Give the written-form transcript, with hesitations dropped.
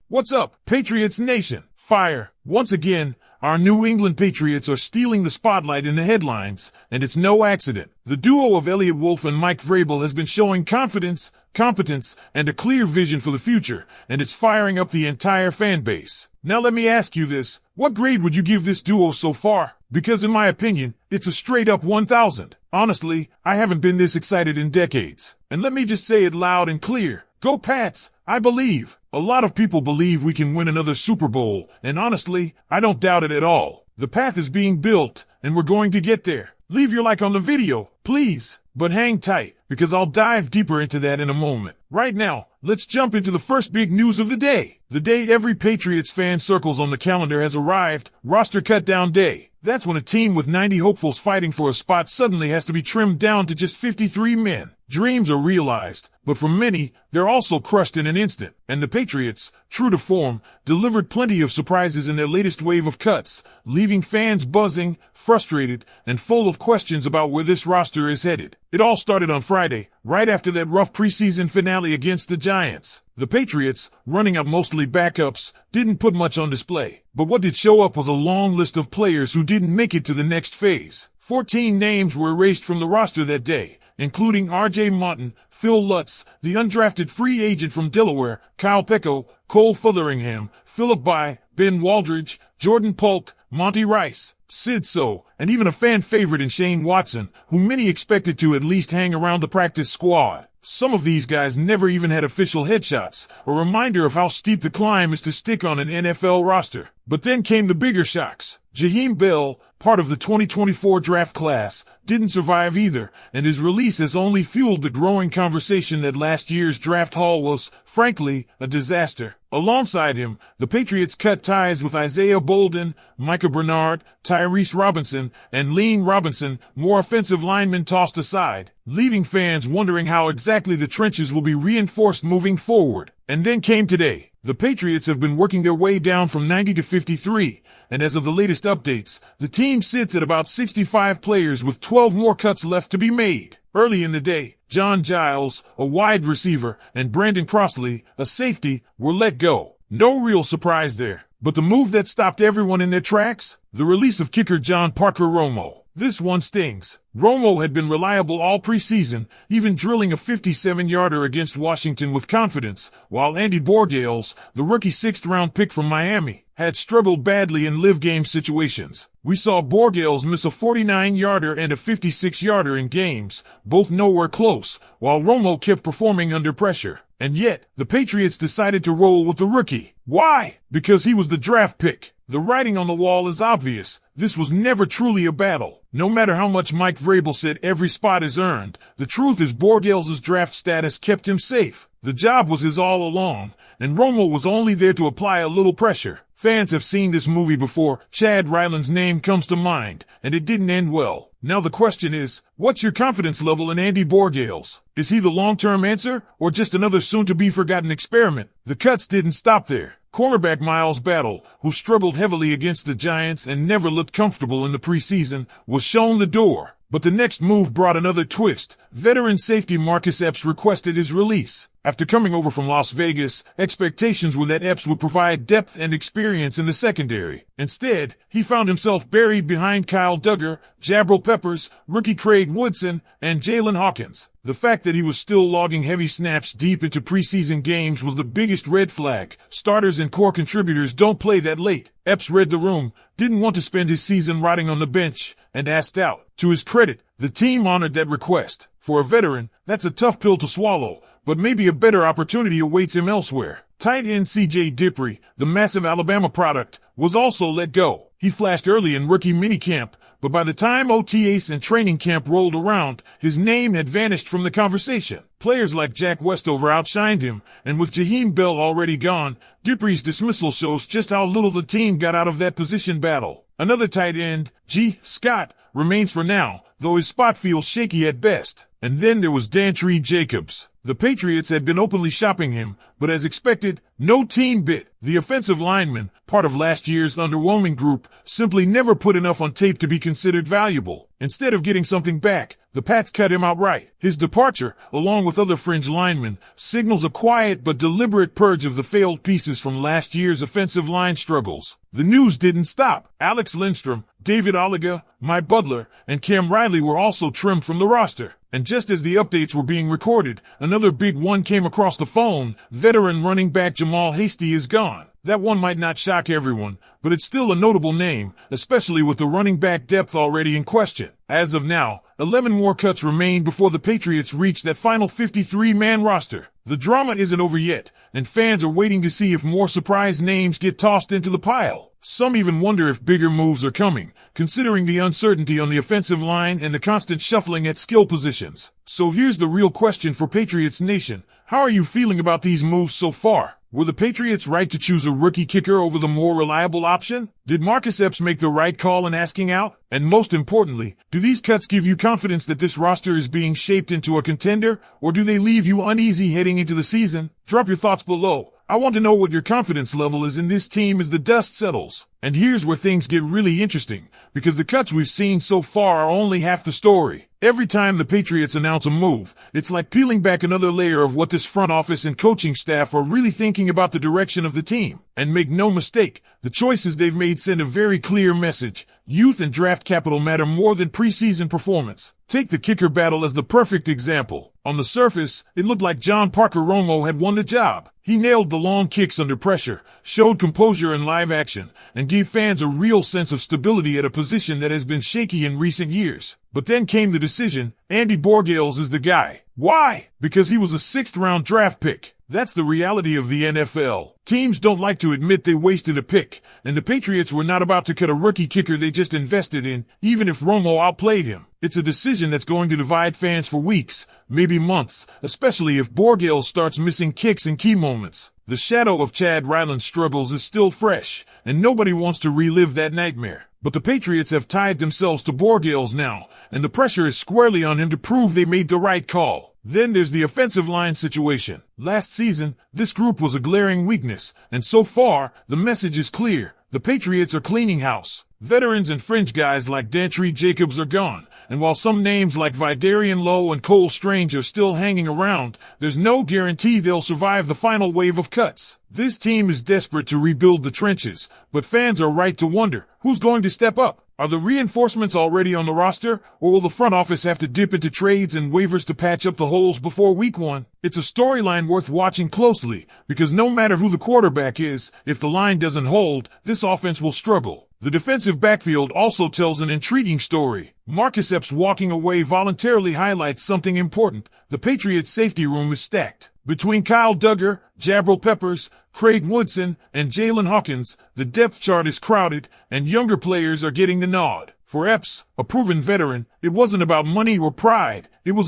What's up, Patriots Nation? Fire! Once again, our New England Patriots are stealing the spotlight in the headlines, and it's no accident. The duo of Elliott Wolf and Mike Vrabel has been showing confidence, competence, and a clear vision for the future, and it's firing up the entire fan base. Now let me ask you this, what grade would you give this duo so far? Because in my opinion, it's a straight up 1,000. Honestly, I haven't been this excited in decades. And let me just say it loud and clear. Go Pats! I believe. A lot of people believe we can win another Super Bowl, and honestly, I don't doubt it at all. The path is being built, and we're going to get there. Leave your like on the video, please. But hang tight, because I'll dive deeper into that in a moment. Right now, let's jump into the first big news of the day. The day every Patriots fan circles on the calendar has arrived, roster cut-down day. That's when a team with 90 hopefuls fighting for a spot suddenly has to be trimmed down to just 53 men. Dreams are realized, but for many, they're also crushed in an instant. And the Patriots, true to form, delivered plenty of surprises in their latest wave of cuts, leaving fans buzzing, frustrated, and full of questions about where this roster is headed. It all started on Friday, right after that rough preseason finale against the Giants. The Patriots, running out mostly backups, didn't put much on display. But what did show up was a long list of players who didn't make it to the next phase. 14 names were erased from the roster that day, including R.J. Martin, Phil Lutz, the undrafted free agent from Delaware, Kyle Pecco, Cole Fotheringham, Philip Bye, Ben Waldridge, Jordan Polk, Monty Rice, Sid So, and even a fan favorite in Shane Watson, who many expected to at least hang around the practice squad. Some of these guys never even had official headshots, a reminder of how steep the climb is to stick on an NFL roster. But then came the bigger shocks. Jaheim Bell, part of the 2024 draft class, didn't survive either, and his release has only fueled the growing conversation that last year's draft haul was, frankly, a disaster. Alongside him, the Patriots cut ties with Isaiah Bolden, Micah Bernard, Tyrese Robinson, and Lean Robinson, more offensive linemen tossed aside, leaving fans wondering how exactly the trenches will be reinforced moving forward. And then came today. The Patriots have been working their way down from 90 to 53, and as of the latest updates, the team sits at about 65 players with 12 more cuts left to be made. Early in the day, John Giles, a wide receiver, and Brandon Crossley, a safety, were let go. No real surprise there. But the move that stopped everyone in their tracks? The release of kicker John Parker Romo. This one stings. Romo had been reliable all preseason, even drilling a 57-yarder against Washington with confidence, while Andy Borgales, the rookie 6th-round pick from Miami, had struggled badly in live-game situations. We saw Borgales miss a 49-yarder and a 56-yarder in games, both nowhere close, while Romo kept performing under pressure. And yet, the Patriots decided to roll with the rookie. Why? Because he was the draft pick. The writing on the wall is obvious. This was never truly a battle. No matter how much Mike Vrabel said every spot is earned, the truth is Borgales' draft status kept him safe. The job was his all along, and Romo was only there to apply a little pressure. Fans have seen this movie before. Chad Ryland's name comes to mind, and it didn't end well. Now the question is, what's your confidence level in Andy Borgales? Is he the long-term answer, or just another soon-to-be-forgotten experiment? The cuts didn't stop there. Cornerback Miles Battle, who struggled heavily against the Giants and never looked comfortable in the preseason, was shown the door. But the next move brought another twist. Veteran safety Marcus Epps requested his release. After coming over from Las Vegas, expectations were that Epps would provide depth and experience in the secondary. Instead, he found himself buried behind Kyle Duggar, Jabril Peppers, rookie Craig Woodson, and Jalen Hawkins. The fact that he was still logging heavy snaps deep into preseason games was the biggest red flag. Starters and core contributors don't play that late. Epps read the room, didn't want to spend his season rotting on the bench, and asked out. To his credit, the team honored that request. For a veteran, that's a tough pill to swallow, but maybe a better opportunity awaits him elsewhere. Tight end C.J. Dippre, the massive Alabama product, was also let go. He flashed early in rookie minicamp, but by the time OTAs and training camp rolled around, his name had vanished from the conversation. Players like Jack Westover outshined him, and with Jaheim Bell already gone, Dippre's dismissal shows just how little the team got out of that position battle. Another tight end, G. Scott, remains for now, though his spot feels shaky at best. And then there was Jerod Jacobs. The Patriots had been openly shopping him, but as expected, no team bit. The offensive lineman, part of last year's underwhelming group, simply never put enough on tape to be considered valuable. Instead of getting something back, the Pats cut him outright. His departure, along with other fringe linemen, signals a quiet but deliberate purge of the failed pieces from last year's offensive line struggles. The news didn't stop. Alex Lindstrom, David Oliga, Mike Butler, and Cam Riley were also trimmed from the roster. And just as the updates were being recorded, another big one came across the phone. Veteran running back Jamal Hasty is gone. That one might not shock everyone, but it's still a notable name, especially with the running back depth already in question. As of now, 11 more cuts remain before the Patriots reach that final 53-man roster. The drama isn't over yet, and fans are waiting to see if more surprise names get tossed into the pile. Some even wonder if bigger moves are coming, considering the uncertainty on the offensive line and the constant shuffling at skill positions. So here's the real question for Patriots Nation. How are you feeling about these moves so far? Were the Patriots right to choose a rookie kicker over the more reliable option? Did Marcus Epps make the right call in asking out? And most importantly, do these cuts give you confidence that this roster is being shaped into a contender, or do they leave you uneasy heading into the season? Drop your thoughts below. I want to know what your confidence level is in this team as the dust settles. And here's where things get really interesting, because the cuts we've seen so far are only half the story. Every time the Patriots announce a move, it's like peeling back another layer of what this front office and coaching staff are really thinking about the direction of the team. And make no mistake, the choices they've made send a very clear message. Youth and draft capital matter more than preseason performance. Take the kicker battle as the perfect example. On the surface, it looked like John Parker Romo had won the job. He nailed the long kicks under pressure, showed composure in live action, and gave fans a real sense of stability at a position that has been shaky in recent years. But then came the decision. Andy Borgales is the guy. Why? Because he was a 6th-round draft pick. That's the reality of the NFL. Teams don't like to admit they wasted a pick, and the Patriots were not about to cut a rookie kicker they just invested in, even if Romo outplayed him. It's a decision that's going to divide fans for weeks, maybe months, especially if Borgales starts missing kicks in key moments. The shadow of Chad Ryland's struggles is still fresh, and nobody wants to relive that nightmare. But the Patriots have tied themselves to Borgales now, and the pressure is squarely on him to prove they made the right call. Then there's the offensive line situation. Last season, this group was a glaring weakness, and so far, the message is clear. The Patriots are cleaning house. Veterans and fringe guys like Jerod Jacobs are gone, and while some names like Vidarian Lowe and Cole Strange are still hanging around, there's no guarantee they'll survive the final wave of cuts. This team is desperate to rebuild the trenches, but fans are right to wonder, who's going to step up? Are the reinforcements already on the roster, or will the front office have to dip into trades and waivers to patch up the holes before week 1? It's a storyline worth watching closely, because no matter who the quarterback is, if the line doesn't hold, this offense will struggle. The defensive backfield also tells an intriguing story. Marcus Epps walking away voluntarily highlights something important. The Patriots' safety room is stacked. Between Kyle Duggar, Jabril Peppers, Craig Woodson, and Jalen Hawkins, the depth chart is crowded, and younger players are getting the nod. For Epps, a proven veteran, it wasn't about money or pride. It was